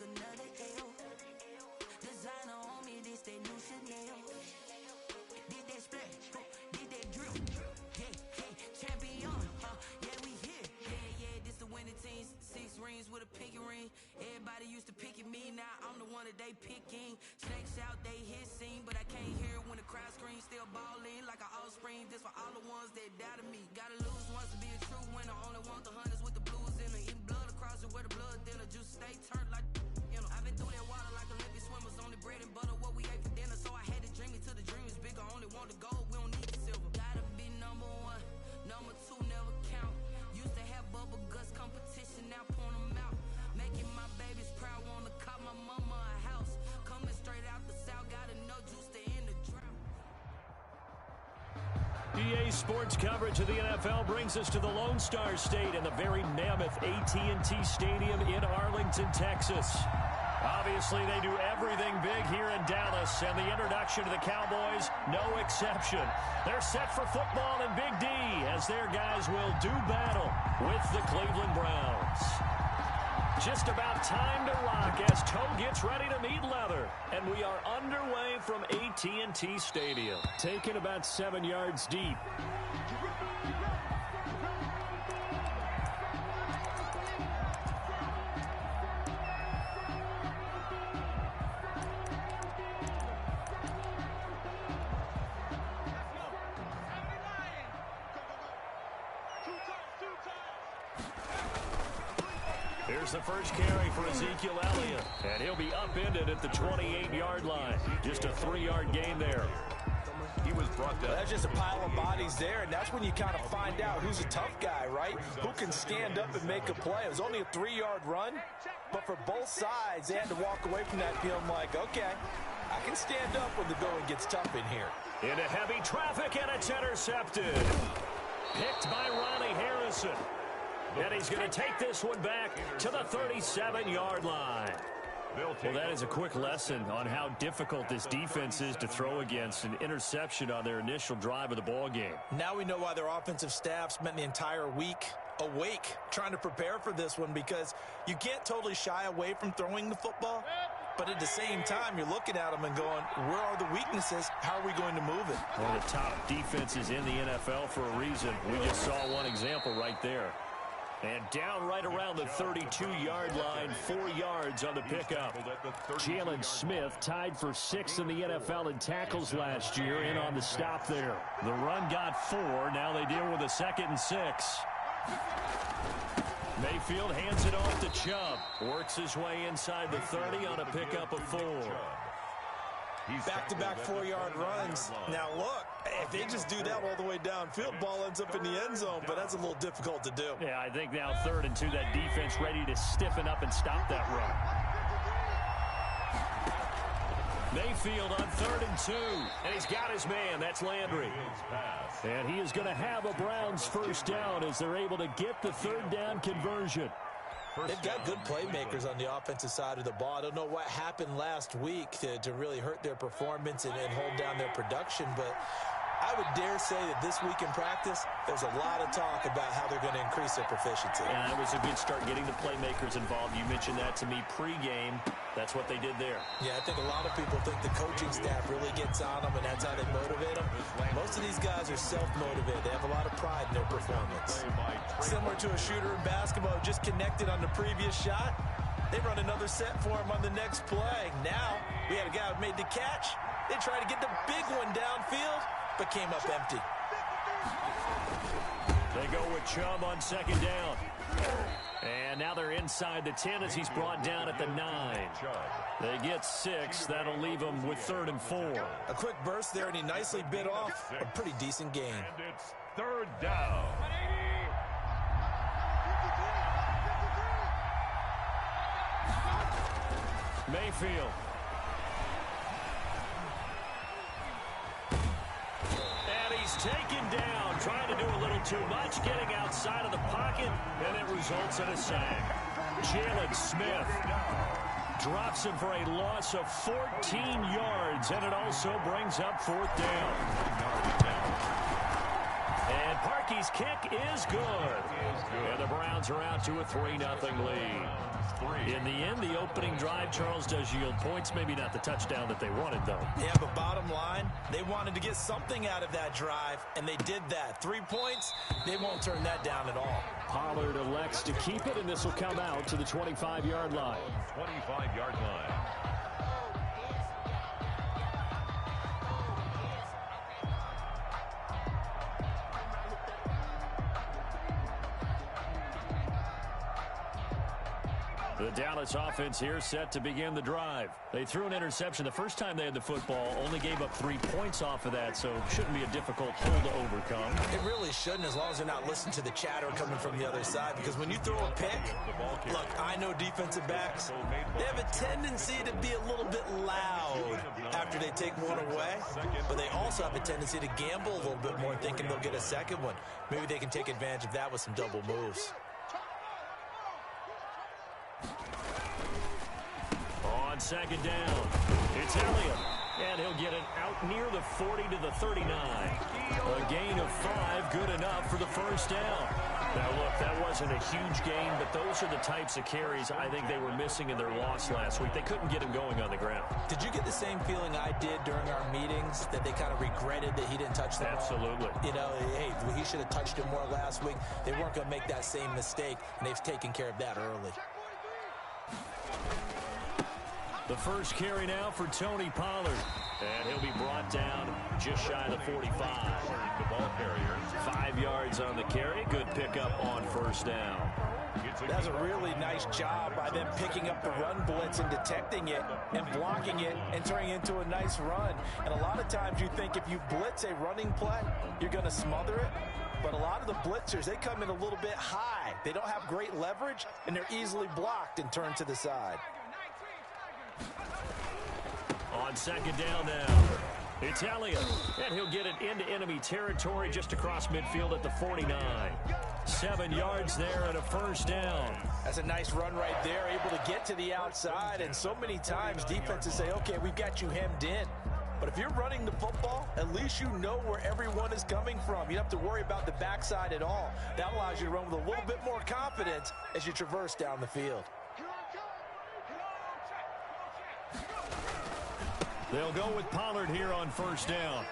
another L. Designer on me, this that new Chanel. Did that splash, did that drill. Champion, yeah, we here. Yeah, this the winning teams. 6 rings with a pinky ring. Everybody used to pick at me, now I'm the one that they picking. Snakes out, they hit scene, but I can't hear it when the crowd screams. Still ballin' like an offspring. This for all the ones that doubted me. Gotta lose once to be a true winner. Only want the hunters with the blues in her. Eating blood across it where the blood dinner. Juice stay turned like you know. I've been through that water like Olympic swimmers. Only bread and butter, what we ate for dinner. So I had to dream it till the dream is bigger. Only want the gold, we don't need the silver. Gotta be number 1, number 2 never count. Used to have bubble guts competition, now point them out. Making my babies proud, wanna call my mama a house. Coming straight out the south, gotta know juice to end the drought. EA Sports coverage of the NFL brings us to the Lone Star State and the very mammoth AT&T Stadium in Arlington, Texas. Obviously, they do everything big here in Dallas, and the introduction to the Cowboys, no exception. They're set for football in Big D as their guys will do battle with the Cleveland Browns. Just about time to rock as Toe gets ready to meet leather, and we are underway from AT&T Stadium. Taken about 7 yards deep. Here's the first carry for Ezekiel Elliott, and he'll be upended at the 28-yard line. Just a 3-yard gain there. He was brought down. That's just a pile of bodies there, and that's when you kind of find out who's a tough guy, right? Who can stand up and make a play. It was only a 3-yard run, but for both sides, they had to walk away from that feeling like, okay, I can stand up when the going gets tough in here. Into heavy traffic, and it's intercepted. Picked by Ronnie Harrison. And he's going to take this one back to the 37-yard line. Well, that is a quick lesson on how difficult this defense is to throw against. An interception on their initial drive of the ball game. Now we know why their offensive staff spent the entire week awake trying to prepare for this one, because you can't totally shy away from throwing the football. But at the same time, you're looking at them and going, where are the weaknesses? How are we going to move it? One of the top defenses in the NFL for a reason. We just saw one example right there. And down right around the 32-yard line, 4 yards on the pickup. Jalen Smith tied for 6th in the NFL in tackles last year, in on the stop there. The run got 4. Now they deal with a 2nd and 6. Mayfield hands it off to Chubb. Works his way inside the 30 on a pickup of 4. Back-to-back 4-yard runs. Now, look, if they just do that all the way downfield, ball ends up in the end zone, but that's a little difficult to do. Yeah, I think now 3rd and 2, that defense ready to stiffen up and stop that run. Mayfield on 3rd and 2, and he's got his man. That's Landry. And he is going to have a Browns first down as they're able to get the 3rd down conversion. They've got good playmakers on the offensive side of the ball. I don't know what happened last week to really hurt their performance and hold down their production, but I would dare say that this week in practice, there's a lot of talk about how they're going to increase their proficiency. And it was a good start getting the playmakers involved. You mentioned that to me pregame. That's what they did there. Yeah, I think a lot of people think the coaching staff really gets on them, and that's how they motivate them. Most of these guys are self-motivated. They have a lot of pride in their performance. Similar to a shooter in basketball who just connected on the previous shot, they run another set for him on the next play. Now, we had a guy who made the catch. They tried to get the big one downfield, but came up empty. They go with Chubb on 2nd down. And now they're inside the 10 as he's brought down at the 9. They get 6. That'll leave them with 3rd and 4. A quick burst there, and he nicely bit off a pretty decent gain. And it's 3rd down. Mayfield. And he's taken down, trying to do a little too much, getting outside of the pocket, and it results in a sack. Jalen Smith drops him for a loss of 14 yards, and it also brings up 4th down. And Parkey's kick is good. And the Browns Browns are out to a 3-0 lead. In the end, the opening drive, Charles, does yield points. Maybe not the touchdown that they wanted, though. Yeah, but bottom line, they wanted to get something out of that drive, and they did that. 3 points, they won't turn that down at all. Pollard elects to keep it, and this will come out to the 25-yard line. 25-yard line. The Dallas offense here set to begin the drive. They threw an interception the first time they had the football, only gave up 3 points off of that, so shouldn't be a difficult hole to overcome. It really shouldn't, as long as they're not listening to the chatter coming from the other side, because when you throw a pick, look, I know defensive backs, they have a tendency to be a little bit loud after they take one away, but they also have a tendency to gamble a little bit more, thinking they'll get a second one. Maybe they can take advantage of that with some double moves. On second down, it's Elliott, and he'll get it out near the 40 to the 39. A gain of 5, good enough for the first down. Now, look, that wasn't a huge gain, but those are the types of carries I think they were missing in their loss last week. They couldn't get him going on the ground. Did you get the same feeling I did during our meetings, that they kind of regretted that he didn't touch the ball? Absolutely. You know, hey, he should have touched it more last week. They weren't going to make that same mistake, and they've taken care of that early. The first carry now for Tony Pollard. And he'll be brought down just shy of the 45. The ball carriers. 5 yards on the carry. Good pickup on first down. That's a really nice job by them picking up the run blitz and detecting it and blocking it and turning it into a nice run. And a lot of times you think if you blitz a running play, you're going to smother it. But a lot of the blitzers, they come in a little bit high. They don't have great leverage, and they're easily blocked and turned to the side. On second down now, it's Elliott, and he'll get it into enemy territory just across midfield at the 49. 7 yards there and a first down. That's a nice run right there, able to get to the outside, and so many times defenses say, okay, we've got you hemmed in. But if you're running the football, at least you know where everyone is coming from. You don't have to worry about the backside at all. That allows you to run with a little bit more confidence as you traverse down the field. They'll go with Pollard here on first down.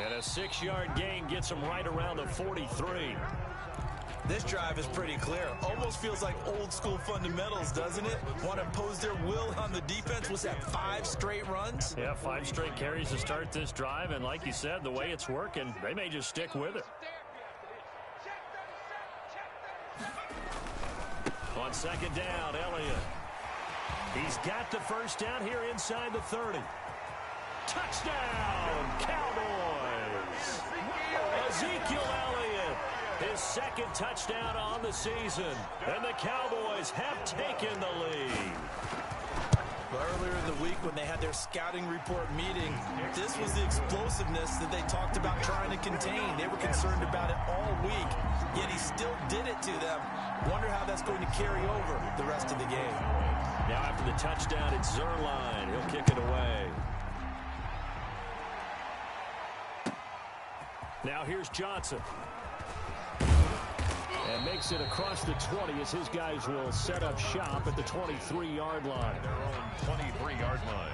And a 6-yard gain gets them right around the 43. This drive is pretty clear. Almost feels like old school fundamentals, doesn't it? Want to impose their will on the defense. Was that 5 straight runs? Yeah, 5 straight carries to start this drive. And like you said, the way it's working, they may just stick with it. On second down, Elliott. He's got the first down here inside the 30. Touchdown, Cowboys! Ezekiel Elliott, his second touchdown on the season. And the Cowboys have taken the lead. Earlier in the week when they had their scouting report meeting, this was the explosiveness that they talked about trying to contain. They were concerned about it all week, yet he still did it to them. Wonder how that's going to carry over the rest of the game. Now after the touchdown, it's Zerline. He'll kick it away. Now here's Johnson. And makes it across the 20 as his guys will set up shop at the 23-yard line. Their own 23-yard line.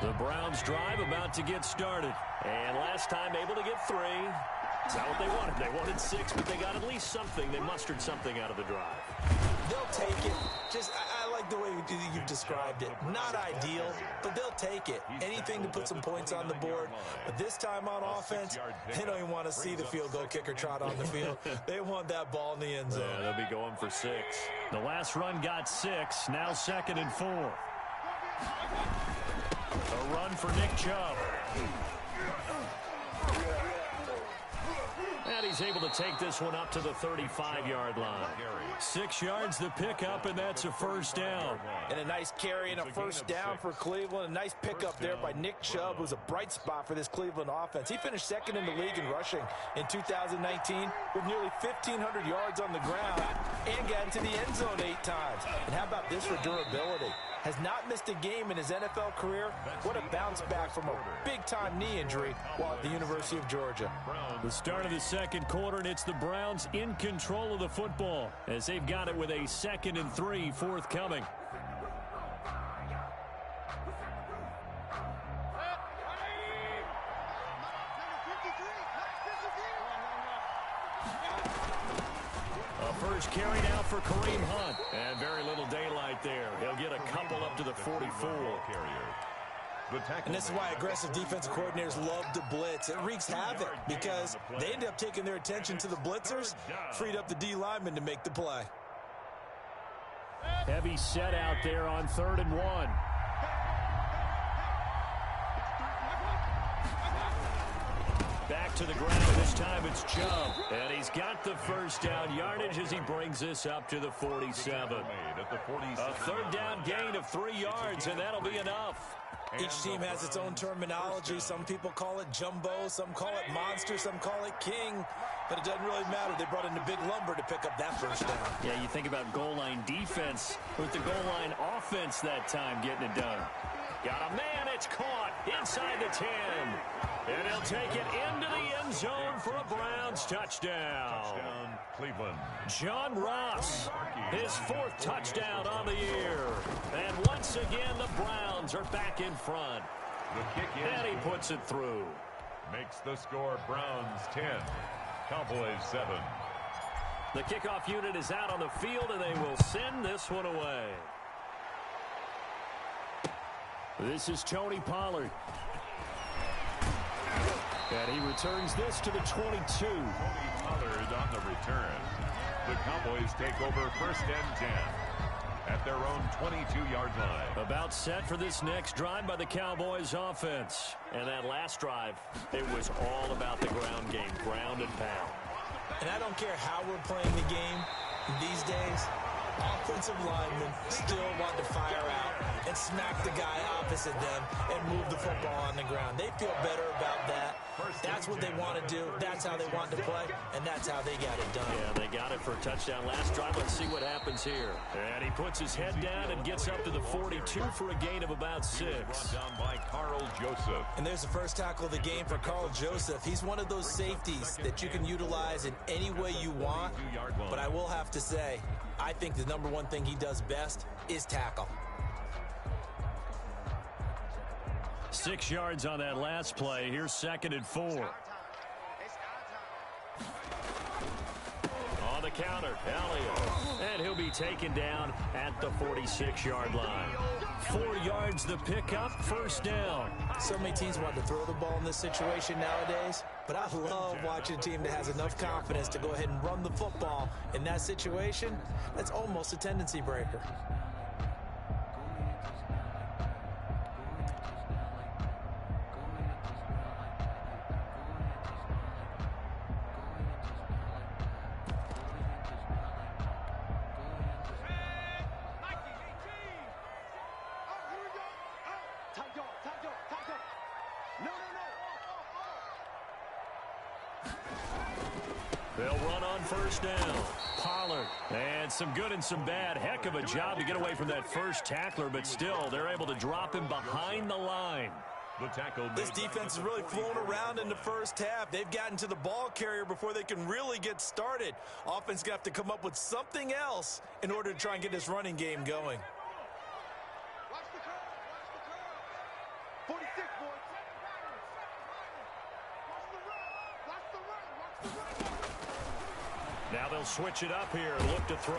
The Browns drive about to get started. And last time able to get 3. It's not what they wanted. They wanted 6, but they got at least something. They mustered something out of the drive. They'll take it. I like the way you've described it. Not ideal, but they'll take it. Anything to put some points on the board. But this time on offense, they don't even want to see the field goal kicker trot on the field. They want that ball in the end zone. Yeah, they'll be going for 6. The last run got 6. Now 2nd and 4. A run for Nick Chubb. And he's able to take this one up to the 35-yard line. 6 yards the pickup, and that's a first down. And a nice carry and a first down for Cleveland. A nice pickup there by Nick Chubb, who's a bright spot for this Cleveland offense. He finished 2nd in the league in rushing in 2019 with nearly 1,500 yards on the ground and got into the end zone 8 times. And how about this for durability? has not missed a game in his NFL career. What a bounce back from a big-time knee injury while at the University of Georgia. The start of the second quarter, and it's the Browns in control of the football as they've got it with a 2nd and 3 forthcoming. First carry now for Kareem Hunt. And very little daylight there. He'll get a couple up to the 44. And this is why aggressive defensive coordinators love to blitz. It wreaks havoc because they end up taking their attention to the blitzers, freed up the D lineman to make the play. Heavy set out there on 3rd and 1. Back to the ground. This time it's Chubb. And he's got the first down yardage as he brings this up to the 47. A 3rd down gain of 3 yards, and that'll be enough. Each team has its own terminology. Some people call it jumbo, some call it monster, some call it king. But it doesn't really matter. They brought in the big lumber to pick up that first down. Yeah, you think about goal line defense with the goal line offense that time getting it done. Got a man, it's caught inside the 10. And he'll take it into the end zone for a Browns touchdown. Touchdown, Cleveland. John Ross, his 4th touchdown on the year. And once again, the Browns are back in front. The kick is And he puts it through. Makes the score Browns 10, Cowboys 7. The kickoff unit is out on the field, and they will send this one away. This is Tony Pollard. And he returns this to the 22. Tony Pollard on the return. The Cowboys take over 1st and 10 at their own 22-yard line. About set for this next drive by the Cowboys offense. And that last drive, it was all about the ground game, ground and pound. And I don't care how we're playing the game these days, offensive linemen still want to fire out and smack the guy opposite them and move the football on the ground. They feel better about that. That's what they want to do. That's how they want to play, and that's how they got it done. Yeah, they got it for a touchdown last drive. Let's see what happens here. And he puts his head down and gets up to the 42 for a gain of about 6. Down by Carl Joseph. And there's the first tackle of the game for Carl Joseph. He's one of those safeties that you can utilize in any way you want. But I will have to say, I think the number one thing he does best is tackle. 6 yards on that last play. Here's 2nd and 4. On the counter, Elliott. And he'll be taken down at the 46-yard line. 4 yards the pickup, 1st down. So many teams want to throw the ball in this situation nowadays, but I love watching a team that has enough confidence to go ahead and run the football. In that situation, that's almost a tendency breaker. They'll run on 1st down. Pollard. And some good and some bad. Heck of a job to get away from that first tackler, but still, they're able to drop him behind the line. This defense is really flown around in the first half. They've gotten to the ball carrier before they can really get started. Offense going to have to come up with something else in order to try and get this running game going. Watch the curve. Watch the curve. 46, boys. Watch the run. Now they'll switch it up here, look to throw.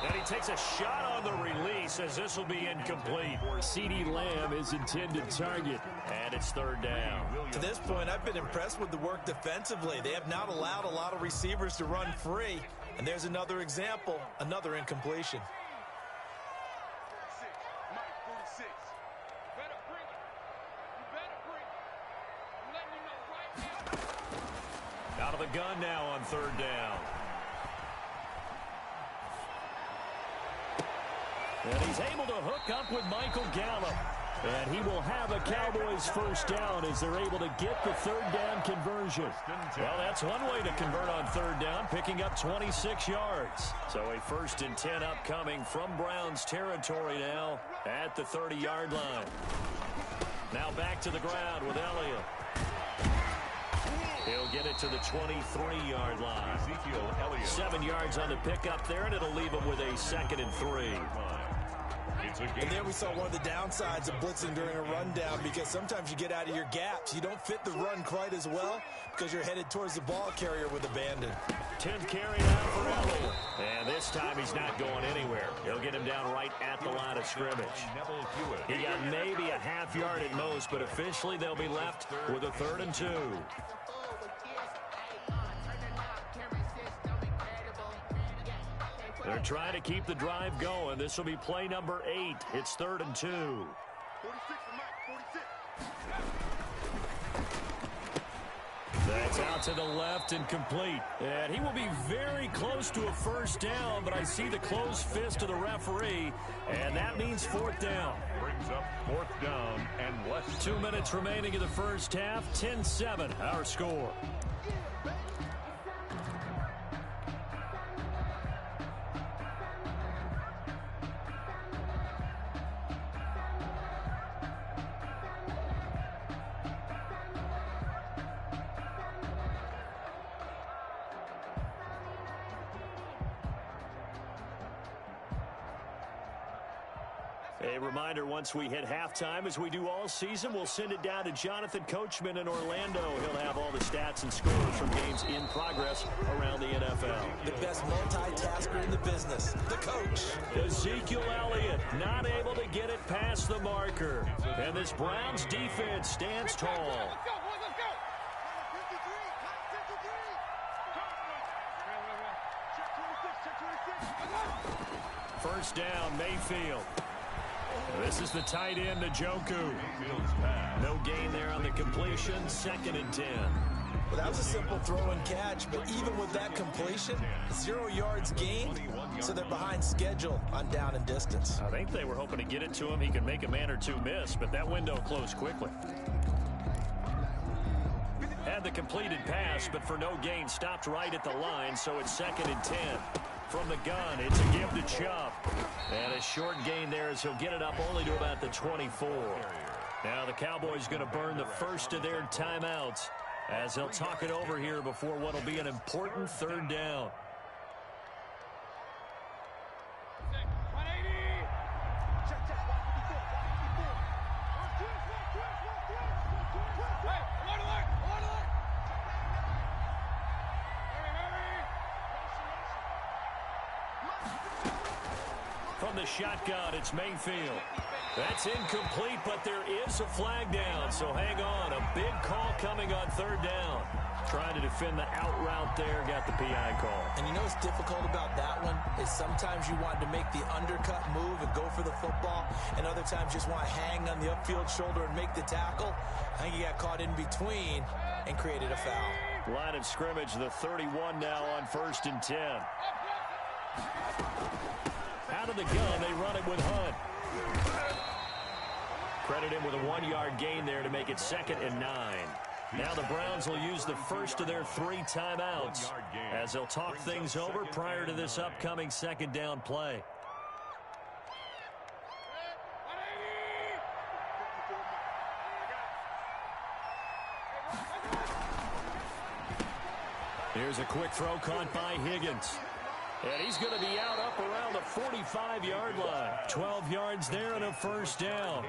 And he takes a shot on the release as this will be incomplete. CeeDee Lamb is intended target, and it's 3rd down. To this point, I've been impressed with the work defensively. They have not allowed a lot of receivers to run free. And there's another example, another incompletion. 46. Mike, 46. You better bring it. You better bring it. I'm letting you know right now. Out of the gun now on 3rd down. And he's able to hook up with Michael Gallup. And he will have a Cowboys first down as they're able to get the third down conversion. Well, that's one way to convert on third down, picking up 26 yards. So a 1st and 10 upcoming from Browns territory now at the 30-yard line. Now back to the ground with Elliott. He'll get it to the 23-yard line. 7 yards on the pickup there, and it'll leave him with a 2nd and 3. And there we saw one of the downsides of blitzing during a rundown, because sometimes you get out of your gaps. You don't fit the run quite as well because you're headed towards the ball carrier with abandon. 10th carry now for Elliott. And this time he's not going anywhere. He'll get him down right at the line of scrimmage. He got maybe a half yard at most, but officially they'll be left with a 3rd and 2. They're trying to keep the drive going. This will be play number 8. It's 3rd and 2. 46 for Mike, 46. That's out to the left and complete. And he will be very close to a first down, but I see the closed fist of the referee, and that means 4th down. Brings up 4th down and less. 2 minutes remaining in the first half. 10-7, our score. A reminder, once we hit halftime, as we do all season, we'll send it down to Jonathan Coachman in Orlando. He'll have all the stats and scores from games in progress around the NFL. The best multitasker in the business, the coach. Ezekiel Elliott not able to get it past the marker. And this Browns defense stands tall. Let's go, boys, let's go. 53, check 26, check 26. First down, Mayfield. This is the tight end, Njoku. No gain there on the completion. 2nd and 10. Well, that was a simple throw and catch, but even with that completion, 0 yards gained, so they're behind schedule on down and distance. I think they were hoping to get it to him. He could make a man or two miss, but that window closed quickly. Had the completed pass, but for no gain, stopped right at the line, so it's 2nd and 10. From the gun, it's a give to Chubb. And a short gain there as he'll get it up only to about the 24. Now the Cowboys going to burn the first of their timeouts as they'll talk it over here before what will be an important 3rd down. 180. Check, check. Hey, alert, alert, alert, alert. From the shotgun, it's Mayfield. That's incomplete, but there is a flag down, so hang on. A big call coming on 3rd down. Trying to defend the out route there, got the PI call. And you know what's difficult about that one is sometimes you want to make the undercut move and go for the football, and other times just want to hang on the upfield shoulder and make the tackle. I think he got caught in between and created a foul. Line of scrimmage, the 31 now on 1st and 10. Out of the gun, they run it with Hunt. Credit him with a 1-yard gain there to make it 2nd and 9. Now the Browns will use the first of their 3 timeouts as they'll talk things over prior to this upcoming 2nd down play. Here's a quick throw caught by Higgins. And he's going to be out up around the 45-yard line. 12 yards there and a first down.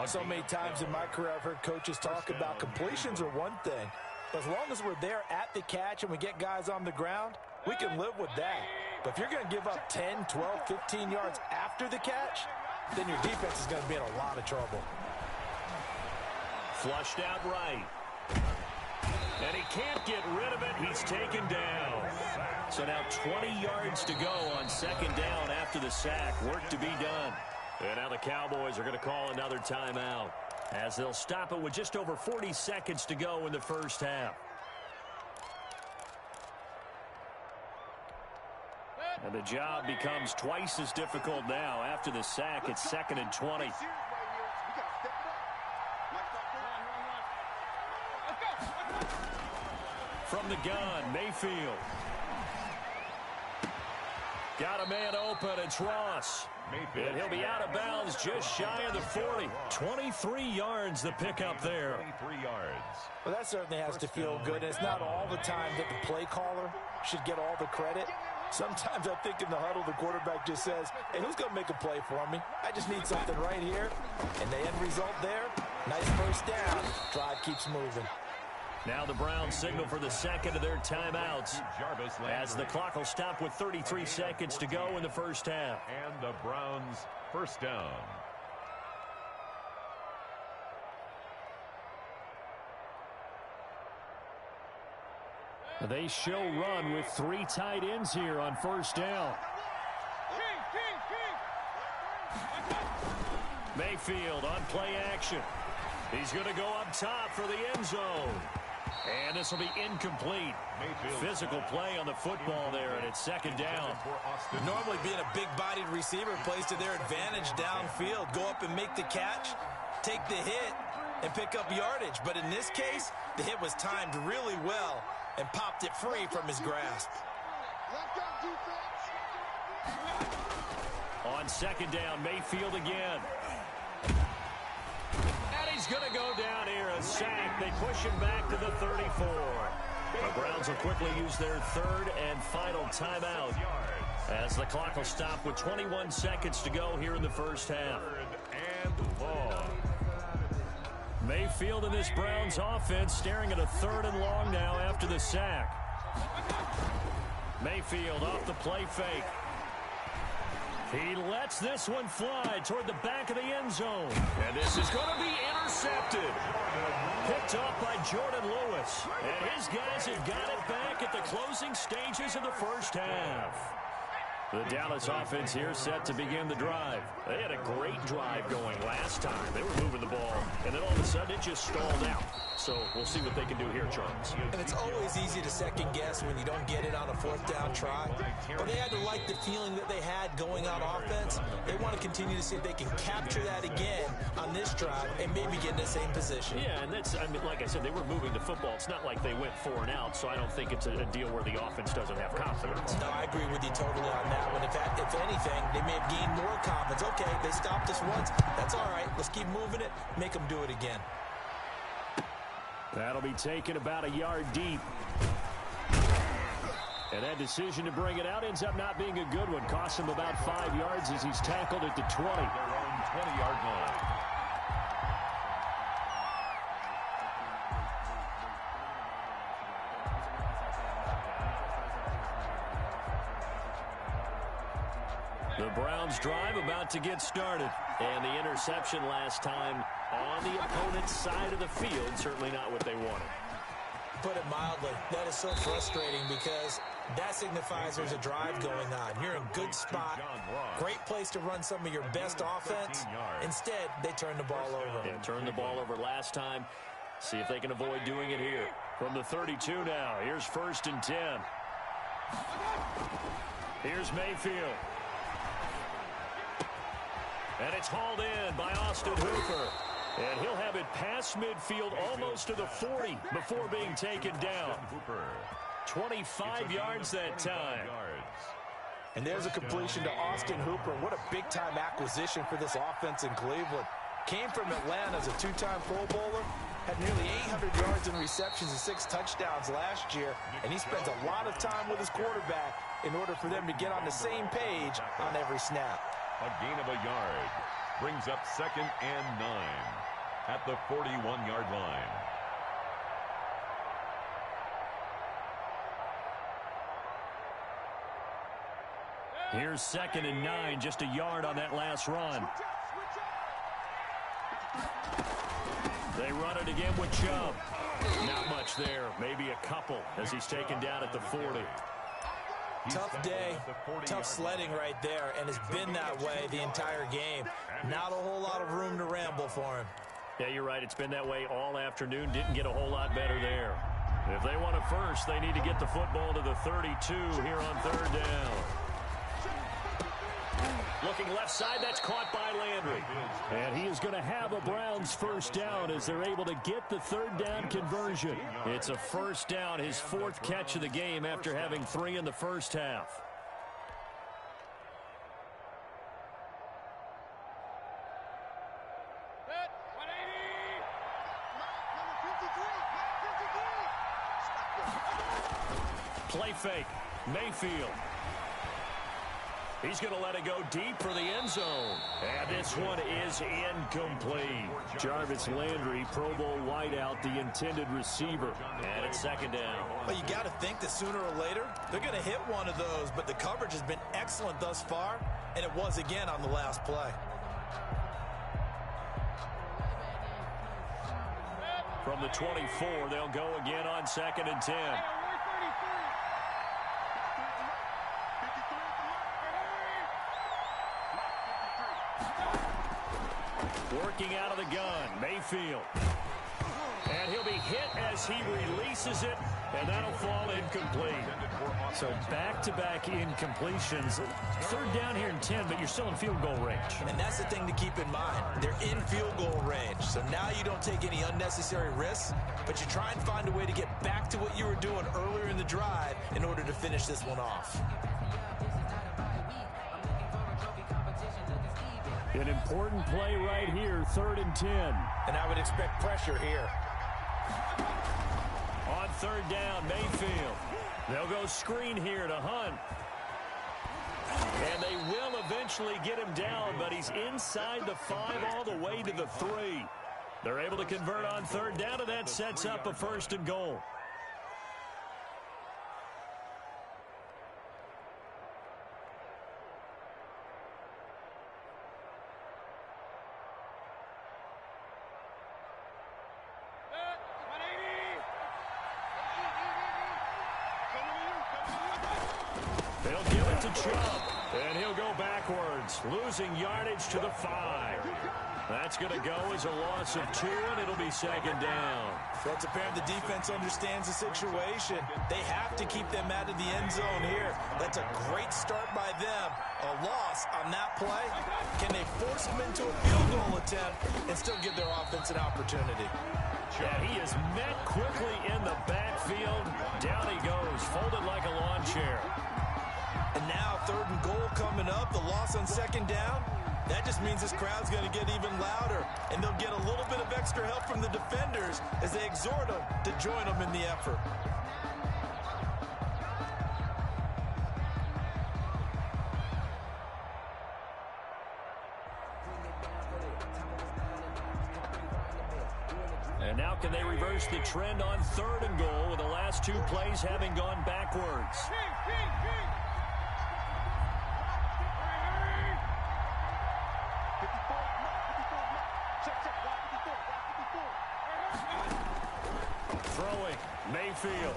So many times in my career I've heard coaches talk about completions are one thing. But as long as we're there at the catch and we get guys on the ground, we can live with that. But if you're going to give up 10, 12, 15 yards after the catch, then your defense is going to be in a lot of trouble. Flushed out right. And he can't get rid of it. He's taken down. So now 20 yards to go on 2nd down after the sack. Work to be done. And now the Cowboys are going to call another timeout as they'll stop it with just over 40 seconds to go in the first half. And And the job becomes twice as difficult now. After the sack, it's 2nd and 20. From the gun, Mayfield. Got a man open. It's Ross. And he'll be out of bounds just shy of the 40. 23 yards the pickup there. 23 yards. Well, that certainly has to feel good. It's not all the time that the play caller should get all the credit. Sometimes I think in the huddle, the quarterback just says, hey, who's going to make a play for me? I just need something right here. And the end result there, nice first down. Drive keeps moving. Now the Browns signal for the second of their timeouts as the clock will stop with 33 seconds to go in the first half. And the Browns first down. They show run with 3 tight ends here on first down. Mayfield on play action. He's going to go up top for the end zone. And this will be incomplete. Physical play on the football there, and it's 2nd down. Normally being a big-bodied receiver plays to their advantage downfield. Go up and make the catch, take the hit, and pick up yardage. But in this case, the hit was timed really well and popped it free from his grasp. On 2nd down, Mayfield again. He's going to go down here, a sack. They push him back to the 34. The Browns will quickly use their 3rd and final timeout as the clock will stop with 21 seconds to go here in the first half. 3rd and long. Mayfield and this Browns offense staring at a 3rd and long now after the sack. Mayfield off the play fake. He lets this one fly toward the back of the end zone. And this is going to be intercepted. Picked off by Jordan Lewis. And his guys have got it back at the closing stages of the first half. The Dallas offense here set to begin the drive. They had a great drive going last time. They were moving the ball. And then all of a sudden it just stalled out. So we'll see what they can do here, Charles. And it's always easy to second guess when you don't get it on a 4th down try. But they had to like the feeling that they had going on offense. They want to continue to see if they can capture that again on this drive and maybe get in the same position. Yeah, and that's, I mean, like I said, they were moving the football. It's not like they went 4 and out, so I don't think it's a deal where the offense doesn't have confidence. No, I agree with you totally on that one. In fact, if anything, they may have gained more confidence. Okay, they stopped us once. That's all right. Let's keep moving it. Make them do it again. That'll be taken about a yard deep. And that decision to bring it out ends up not being a good one. Costs him about 5 yards as he's tackled at the 20. Their own 20-yard line. The Browns drive about to get started. And the interception last time on the opponent's side of the field. Certainly not what they wanted. Put it mildly, that is so frustrating because that signifies there's a drive going on. You're in good spot. Great place to run some of your best offense. Instead, they turn the ball over. Yeah, turned the ball over last time. See if they can avoid doing it here. From the 32 now, here's 1st and 10. Here's Mayfield. And it's hauled in by Austin Hooper. And he'll have it past midfield almost to the 40 before being taken down. 25 yards that time. And there's a completion to Austin Hooper. What a big-time acquisition for this offense in Cleveland. Came from Atlanta as a 2-time Pro Bowler. Had nearly 800 yards in receptions and 6 touchdowns last year. And he spends a lot of time with his quarterback in order for them to get on the same page on every snap. A gain of a yard brings up 2nd and 9 at the 41-yard line. Here's 2nd and 9, just a yard on that last run. They run it again with Chubb. Not much there, maybe a couple as he's taken down at the 40. Tough day, tough sledding right there, and it's been that way the entire game. Not a whole lot of room to ramble for him. Yeah, you're right. It's been that way all afternoon. Didn't get a whole lot better there. If they want it first, they need to get the football to the 32 here on 3rd down. Looking left side, that's caught by Landry. And he is going to have a Browns first down as they're able to get the third down conversion. It's a first down, his fourth catch of the game after having 3 in the first half. Play fake. Mayfield. He's going to let it go deep for the end zone. And this one is incomplete. Jarvis Landry, Pro Bowl wideout, the intended receiver. And it's second down. Well, you got to think that sooner or later, they're going to hit one of those, but the coverage has been excellent thus far, and it was again on the last play. From the 24, they'll go again on 2nd and 10. Working out of the gun, Mayfield. And he'll be hit as he releases it, and that'll fall incomplete. So back-to-back incompletions. Third down here in 10, but you're still in field goal range. And that's the thing to keep in mind. They're in field goal range. So now you don't take any unnecessary risks, but you try and find a way to get back to what you were doing earlier in the drive in order to finish this one off. An important play right here, 3rd and 10. And I would expect pressure here. On 3rd down, Mayfield. They'll go screen here to Hunt. And they will eventually get him down, but he's inside the 5 all the way to the 3. They're able to convert on 3rd down, and that sets up a 1st and goal. They'll give it to Chubb, and he'll go backwards, losing yardage to the 5. That's going to go as a loss of 2, and it'll be 2nd down. Well, it's apparent the defense understands the situation. They have to keep them out of the end zone here. That's a great start by them. A loss on that play. Can they force them into a field goal attempt and still give their offense an opportunity? Yeah, he is met quickly in the backfield. Down he goes, folded like a lawn chair. And now 3rd and goal coming up. The loss on 2nd down. That just means this crowd's going to get even louder. And they'll get a little bit of extra help from the defenders as they exhort them to join them in the effort. And now can they reverse the trend on 3rd and goal with the last 2 plays having gone backwards? Throwing, Mayfield.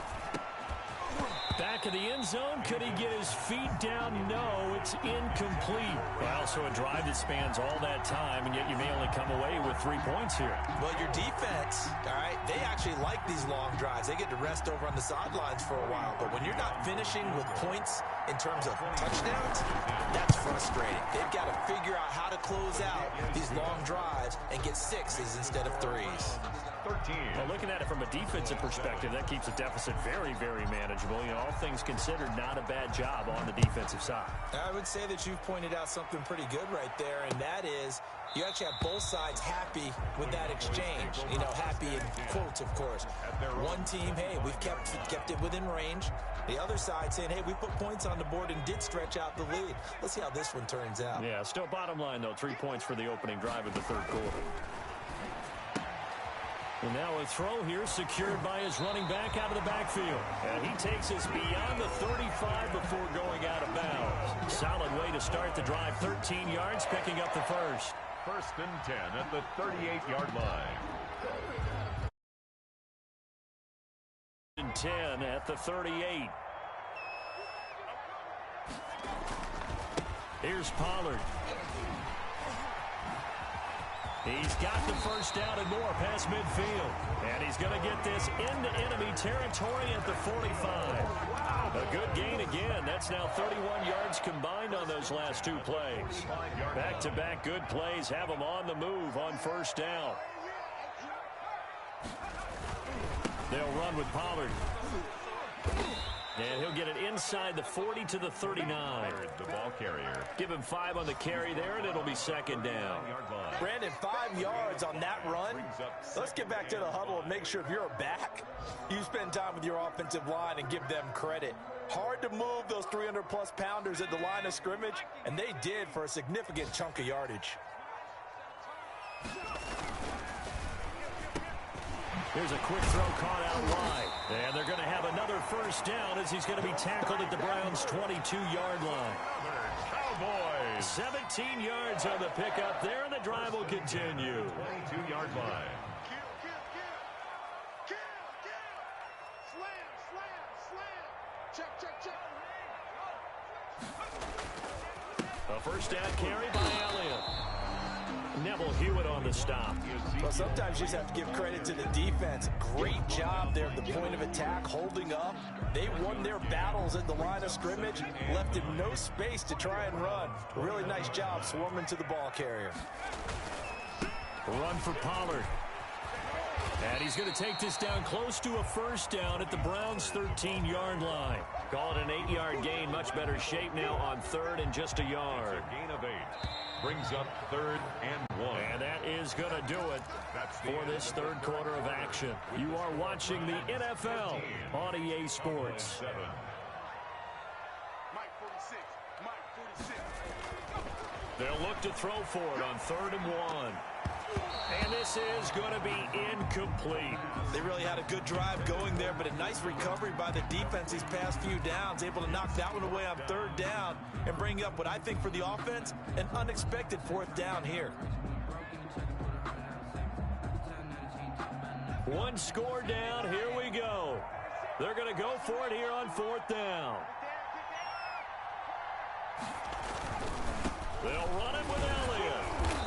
Back of the end zone. Could he get his feet down? No, it's incomplete. Well, so a drive that spans all that time, and yet you may only come away with 3 points here. Well, your defense, all right, they actually like these long drives. They get to rest over on the sidelines for a while. But when you're not finishing with points in terms of touchdowns, that's frustrating. They've got to figure out how to close out these long drives and get 6s instead of 3s. 13. Well, looking at it from a defensive perspective, that keeps the deficit very, very manageable. You know, all things considered, not a bad job on the defensive side. I would say that you've pointed out something pretty good right there, and that is you actually have both sides happy with that exchange. You know, happy in quotes, of course. One team, hey, we've kept it within range. The other side saying, hey, we put points on the board and did stretch out the lead. Let's see how this one turns out. Yeah, still bottom line, though, 3 points for the opening drive of the 3rd quarter. And now a throw here secured by his running back out of the backfield. And he takes us beyond the 35 before going out of bounds. Solid way to start the drive. 13 yards, picking up the first. 1st and 10 at the 38-yard line. And 10 at the 38. Here's Pollard. He's got the first down and more past midfield. And he's going to get this into enemy territory at the 45. A good gain again. That's now 31 yards combined on those last two plays. Back-to-back good plays have them on the move on first down. They'll run with Pollard. And he'll get it inside the 40 to the 39. The ball carrier. Give him 5 on the carry there, and it'll be second down. Brandon, 5 yards on that run. Let's get back to the huddle and make sure if you're a back, you spend time with your offensive line and give them credit. Hard to move those 300-plus pounders at the line of scrimmage, and they did for a significant chunk of yardage. Here's a quick throw caught out wide. And they're going to have another first down as he's going to be tackled at the Browns' 22-yard line. Cowboys. 17 yards on the pickup there, and the drive will continue. 22-yard line. A first down carry by Elliott. Neville Hewitt on the stop. Well, sometimes you just have to give credit to the defense. Great job there at the point of attack, holding up. They won their battles at the line of scrimmage, left him no space to try and run. Really nice job swarming to the ball carrier. Run for Pollard. And he's going to take this down close to a first down at the Browns' 13-yard line. Call it an 8-yard gain. Much better shape now on third and just a yard. A gain of 8. Brings up 3rd and 1. And that is going to do it for this third quarter of action. You are watching the NFL on EA Sports. They'll look to throw for it on 3rd and 1. And this is going to be incomplete. They really had a good drive going there, but a nice recovery by the defense these past few downs, able to knock that one away on 3rd down and bring up what I think for the offense, an unexpected 4th down here. One score down. Here we go. They're going to go for it here on 4th down. They'll run it with Elliott.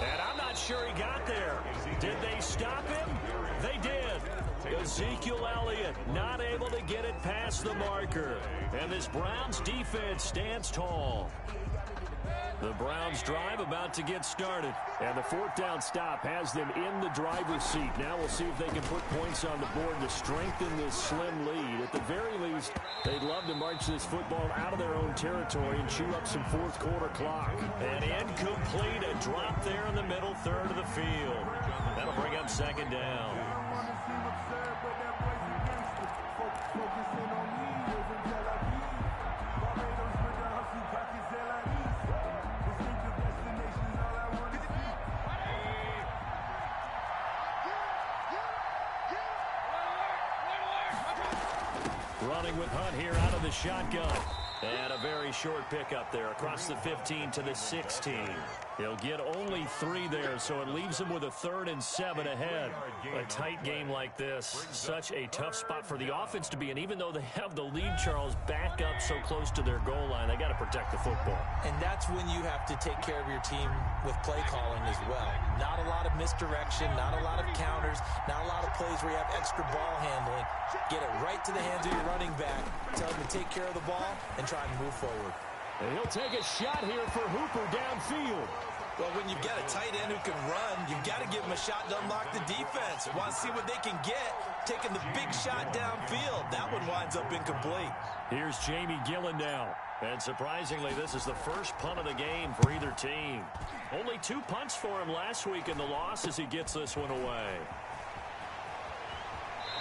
And I'm not sure he got there. Did they stop him? They did. Ezekiel Elliott not able to get it past the marker. And this Browns defense stands tall. The Browns drive about to get started. And the 4th down stop has them in the driver's seat. Now we'll see if they can put points on the board to strengthen this slim lead. At the very least, they'd love to march this football out of their own territory and chew up some 4th quarter clock. And incomplete, a drop there in the middle third of the field. That'll bring up second down. Running with Hunt here out of the shotgun. And a very short pickup there across the 15 to the 16. He'll get only 3 there, so it leaves him with a 3rd and 7 ahead. A tight game like this, such a tough spot for the offense to be in. Even though they have the lead, Charles, back up so close to their goal line, they got to protect the football. And that's when you have to take care of your team with play calling as well. Not a lot of misdirection, not a lot of counters, not a lot of plays where you have extra ball handling. Get it right to the hands of your running back, tell him to take care of the ball, and try and move forward. And he'll take a shot here for Hooper downfield. Well, when you've got a tight end who can run, you've got to give him a shot to unlock the defense. Want to see what they can get, taking the big shot downfield. That one winds up incomplete. Here's Jamie Gillen now. And surprisingly, this is the first punt of the game for either team. Only 2 punts for him last week in the loss as he gets this one away.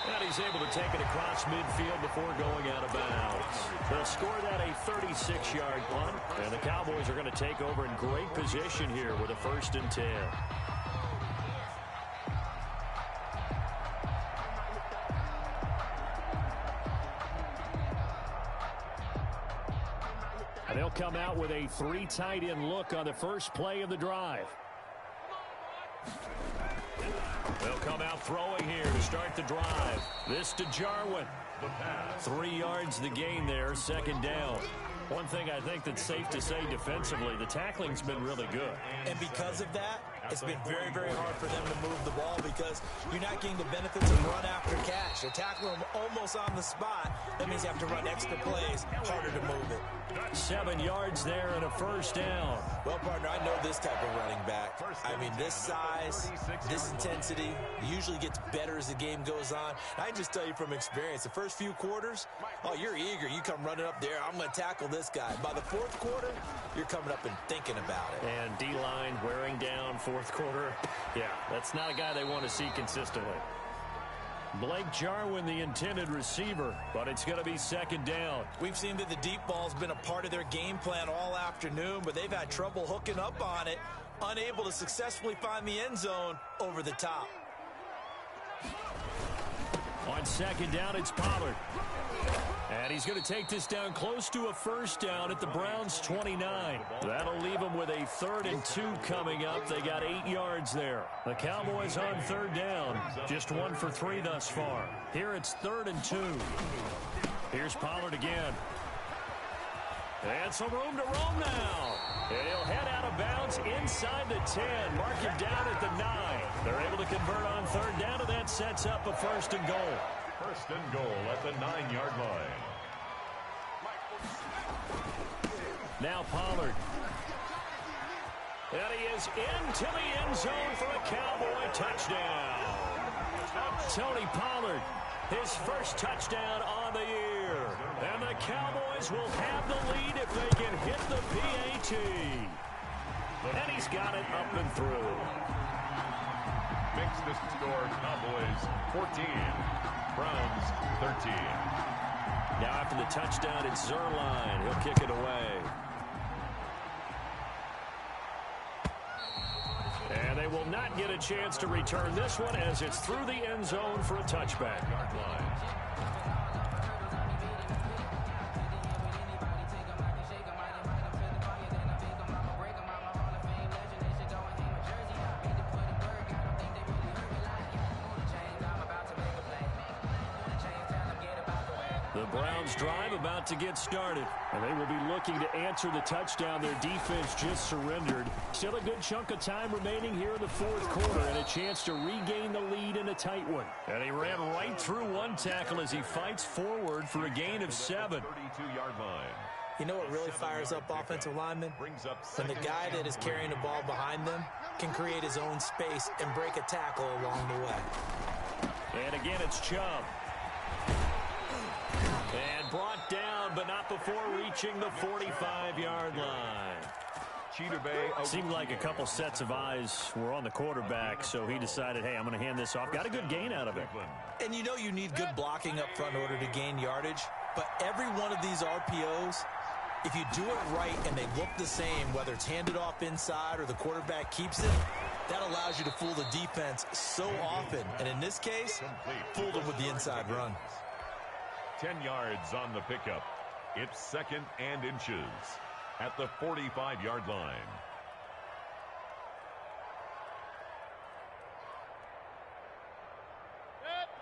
And he's able to take it across midfield before going out of bounds. They'll score that a 36-yard punt, and the Cowboys are going to take over in great position here with a 1st and 10. And they'll come out with a 3 tight end look on the first play of the drive. They'll come out throwing here to start the drive. This to Jarwin. 3 yards the gain there, 2nd down. One thing I think that's safe to say defensively, the tackling's been really good. And because of that, It's been very, very hard for them to move the ball because you're not getting the benefits of run after catch. They're tackling them almost on the spot. That means you have to run extra plays, harder to move it. 7 yards there and a first down. Well, partner, I know this type of running back. I mean, this size, this intensity usually gets better as the game goes on. I can just tell you from experience, the first few quarters, oh, you're eager. You come running up there, I'm going to tackle this guy. By the fourth quarter, you're coming up and thinking about it. And D-line wearing down fourth quarter. Yeah, that's not a guy they want to see consistently. Blake Jarwin, the intended receiver, but it's going to be second down. We've seen that the deep ball's been a part of their game plan all afternoon, but they've had trouble hooking up on it, unable to successfully find the end zone over the top. On second down, it's Pollard. And he's going to take this down close to a first down at the Browns' 29. That'll leave them with a 3rd and 2 coming up. They got 8 yards there. The Cowboys on third down. Just 1 for 3 thus far. Here it's 3rd and 2. Here's Pollard again. And some room to roam now. And he'll head out of bounds inside the 10. Mark him down at the 9. They're able to convert on third down, and that sets up a 1st and goal. 1st and goal at the 9-yard line. Now Pollard. And he is into the end zone for a Cowboy touchdown. Tony Pollard, his first touchdown on the year. And the Cowboys will have the lead if they can hit the PAT. And he's got it up and through. Makes the score Cowboys 14. Browns 13. Now after the touchdown, it's Zerline. He'll kick it away. And they will not get a chance to return this one as it's through the end zone for a touchback. The Browns drive about to get started, and they will be looking to answer the touchdown their defense just surrendered. Still a good chunk of time remaining here in the fourth quarter and a chance to regain the lead in a tight one. And he ran right through one tackle as he fights forward for a gain of 7. 32-yard line. You know what really fires up offensive linemen? When the guy that is carrying the ball behind them can create his own space and break a tackle along the way. And again, it's Chubb. And brought down, but not before reaching the 45-yard line. Seemed like a couple sets of eyes were on the quarterback, so he decided, hey, I'm going to hand this off. Got a good gain out of it. And you know you need good blocking up front in order to gain yardage, but every one of these RPOs, if you do it right and they look the same, whether it's handed off inside or the quarterback keeps it, that allows you to fool the defense so often. And in this case, fooled them with the inside run. 10 yards on the pickup. It's 2nd and inches at the 45-yard line.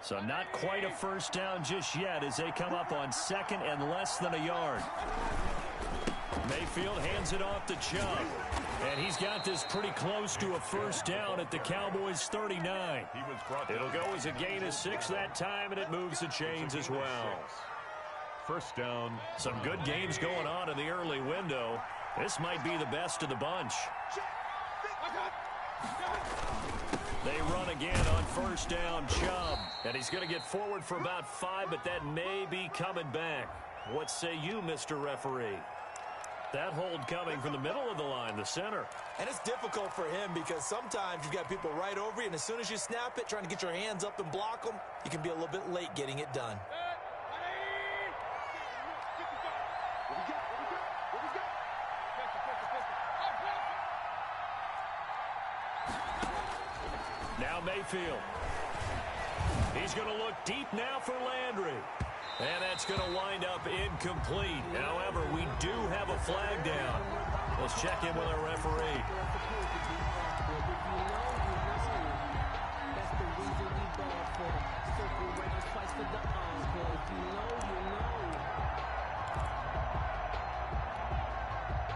So not quite a first down just yet as they come up on 2nd and less than a yard. Mayfield hands it off to Chubb. And he's got this pretty close to a first down at the Cowboys' 39. It'll go as a gain of 6 that time, and it moves the chains as well. First down. Some good games going on in the early window. This might be the best of the bunch. They run again on first down, Chubb. And he's going to get forward for about 5, but that may be coming back. What say you, Mr. Referee? That hold coming from the middle of the line, the center. And it's difficult for him because sometimes you've got people right over you, and as soon as you snap it, trying to get your hands up and block them, you can be a little bit late getting it done. Now Mayfield. He's going to look deep now for Landry. And that's going to wind up incomplete. However, we do have a flag down. Let's check in with our referee.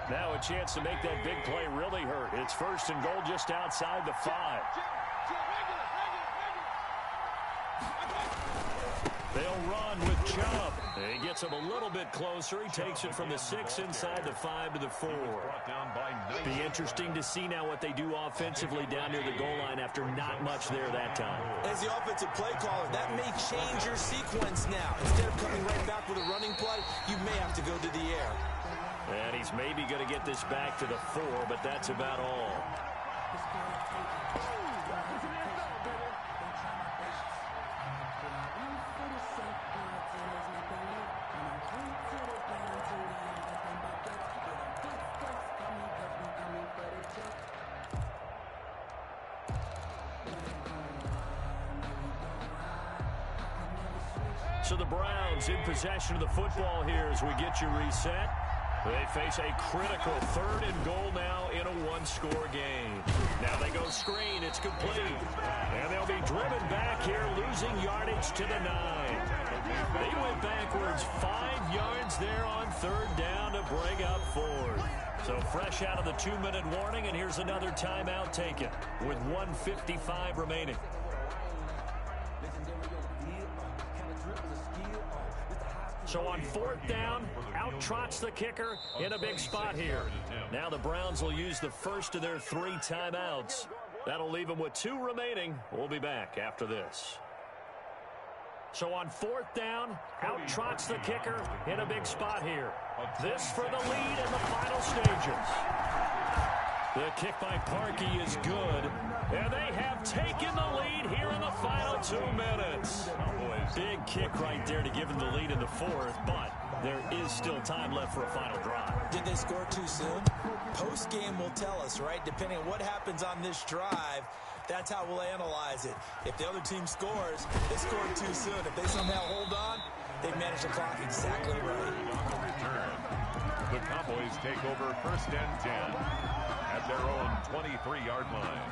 Now a chance to make that big play really hurt. It's first and goal just outside the 5. They'll run with Chubb. He gets him a little bit closer. He takes it from the 6 inside the 5 to the 4. Be interesting to see now what they do offensively down near the goal line after not much there that time. As the offensive play caller, that may change your sequence now. Instead of coming right back with a running play, you may have to go to the air. And he's maybe going to get this back to the 4, but that's about all. So the Browns in possession of the football here as we get you reset. They face a critical 3rd and goal now in a one-score game. Now they go screen. It's complete. And they'll be driven back here, losing yardage to the 9. They went backwards 5 yards there on 3rd down to bring up 4th. So fresh out of the 2-minute warning, and here's another timeout taken with 1:55 remaining. So on 4th down, out trots the kicker in a big spot here. Now the Browns will use the first of their 3 timeouts. That'll leave them with 2 remaining. We'll be back after this. So on 4th down, out trots the kicker in a big spot here. This for the lead in the final stages. The kick by Parkey is good. And they have taken the lead here in the final 2 minutes. Big kick right there to give them the lead in the 4th, but there is still time left for a final drive. Did they score too soon? Post-game will tell us, right? Depending on what happens on this drive, that's how we'll analyze it. If the other team scores, they scored too soon. If they somehow hold on, they manage the clock exactly right. On the return, the Cowboys take over 1st and 10 at their own 23-yard line.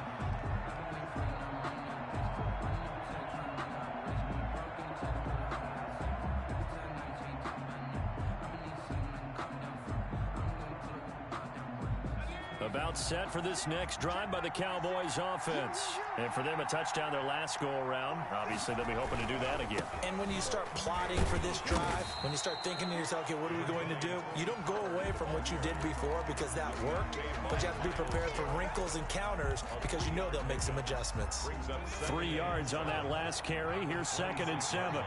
About set for this next drive by the Cowboys offense. And for them, a touchdown their last go-around. Obviously, they'll be hoping to do that again. And when you start plotting for this drive, when you start thinking to yourself, okay, what are we going to do? You don't go away from what you did before because that worked, but you have to be prepared for wrinkles and counters because you know they'll make some adjustments. 3 yards on that last carry. Here's 2nd and 7.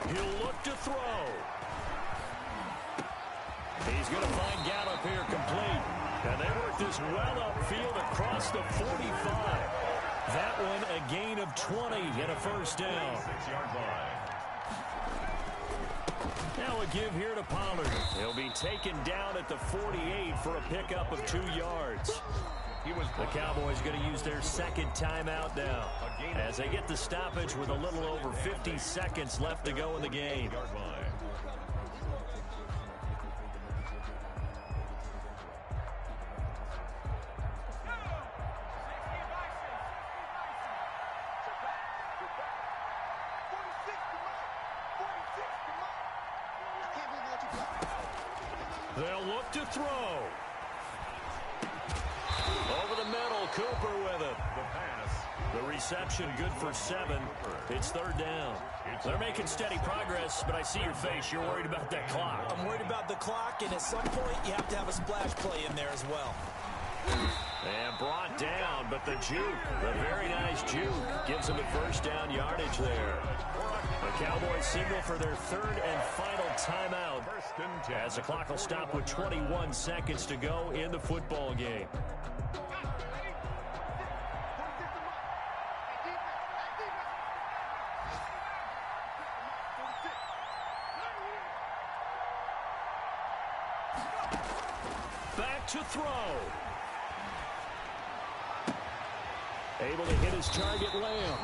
He'll look to throw. He's going to find Gallup here complete. And they work this well upfield across the 45. That one a gain of 20 and a 1st down. 6-yard line. Now a give here to Pollard. He'll be taken down at the 48 for a pickup of 2 yards. The Cowboys going to use their 2nd timeout now as they get the stoppage with a little over 50 seconds left to go in the game. They'll look to throw. Over the middle, Cooper with it. The reception good for 7. It's 3rd down. They're making steady progress, but I see your face. You're worried about that clock. I'm worried about the clock, and at some point you have to have a splash play in there as well. And brought down, but the juke, the very nice juke, gives them the 1st down yardage there. The Cowboys signal for their 3rd and final timeout as the clock will stop with 21 seconds to go in the football game. Back to throw. Able to hit his target, Lamb.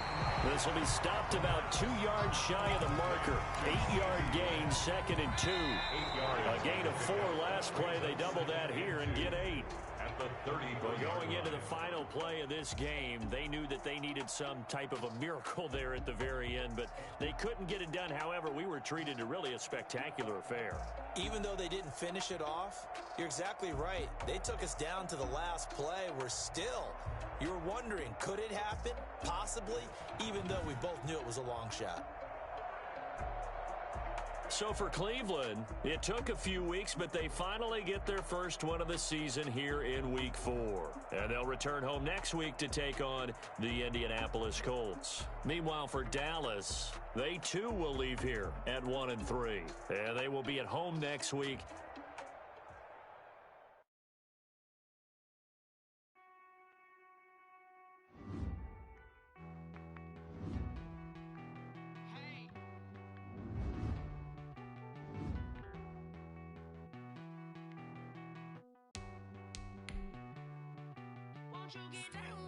This will be stopped about 2 yards shy of the marker. 8-yard gain, 2nd and 2. A gain of 4 last play. They double that here and get 8. At the 30. Well, going into the final play of this game, they knew that they needed some type of a miracle there at the very end, but they couldn't get it done. However, we were treated to really a spectacular affair. Even though they didn't finish it off, you're exactly right. They took us down to the last play. You're wondering, could it happen? Possibly, even though we both knew it was a long shot. So for Cleveland, it took a few weeks, but they finally get their first one of the season here in Week 4. And they'll return home next week to take on the Indianapolis Colts. Meanwhile, for Dallas, they too will leave here at 1-3. And they will be at home next week. Won't you get down?